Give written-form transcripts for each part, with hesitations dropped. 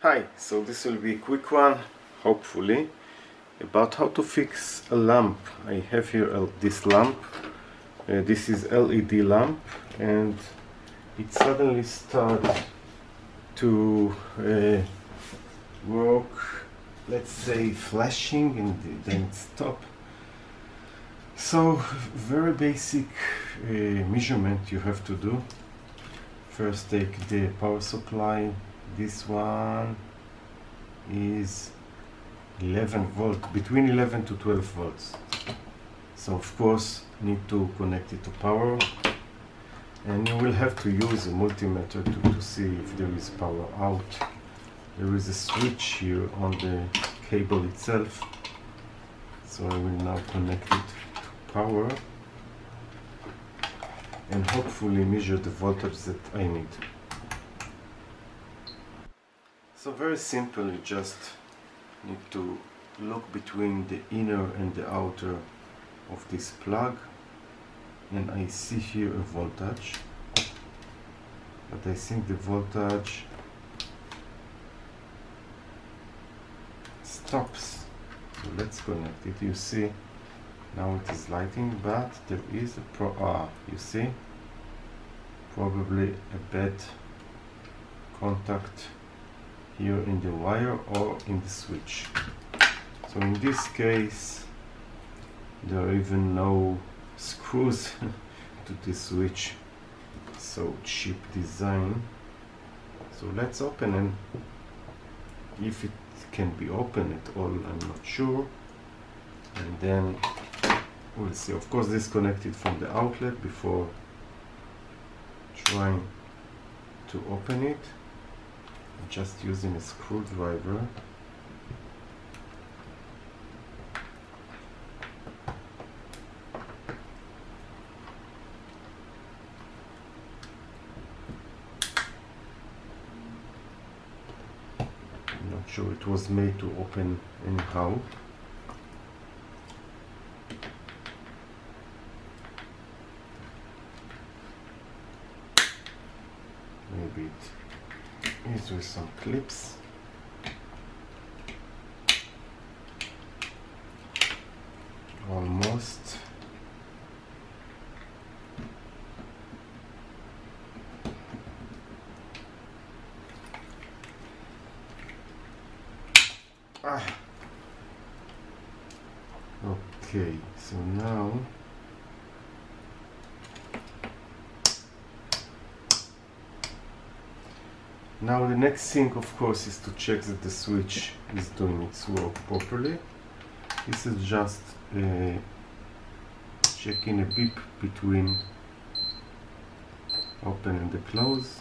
Hi, so this will be a quick one, hopefully, about how to fix a lamp. I have here this lamp. This is LED lamp, and it suddenly starts to work, let's say flashing, and then stop. So very basic measurement you have to do. First take the power supply. This one is 11 volt, between 11 to 12 volts. So of course need to connect it to power, and you will have to use a multimeter to see if there is power out. There is a switch here on the cable itself, so I will now connect it to power and hopefully measure the voltage that I need. So very simple, you just need to look between the inner and the outer of this plug, and I see here a voltage, but I think the voltage stops. So let's connect it. You see now it is lighting, but there is a you see probably a bad contact here in the wire or in the switch. So in this case there are even no screws to the switch, so cheap design. So let's open, and if it can be opened at all, I'm not sure, and then we'll see. Of course disconnect it from the outlet before trying to open it. Just using a screwdriver. I'm not sure it was made to open anyhow. Maybe it is with some clips. Almost. Okay, so now the next thing, of course, is to check that the switch is doing its work properly. This is just checking a beep between open and the close.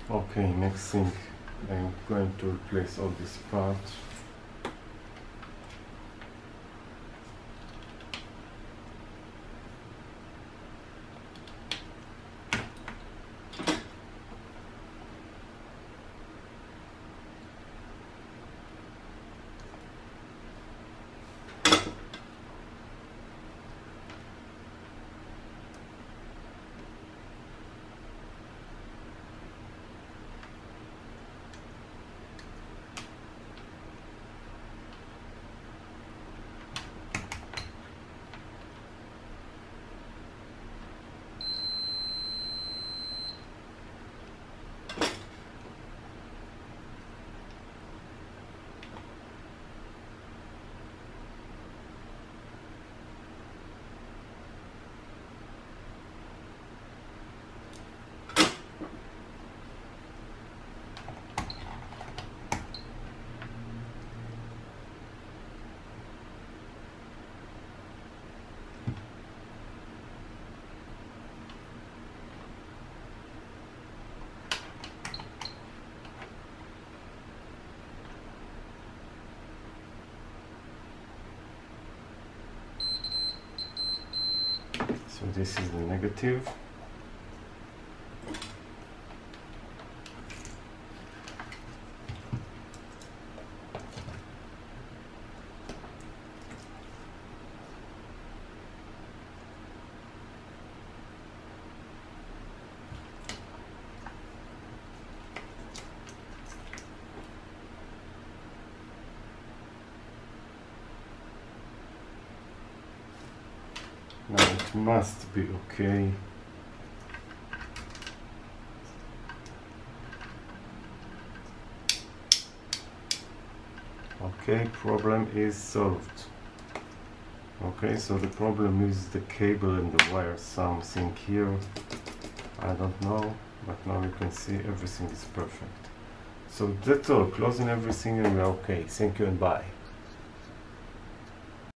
Okay, next thing, I'm going to replace all this part. So this is the negative. Now it must be okay. Okay, problem is solved. Okay, so the problem is the cable and the wire, something here, I don't know, but now you can see everything is perfect. So that's all, closing everything and we're okay. Thank you and bye.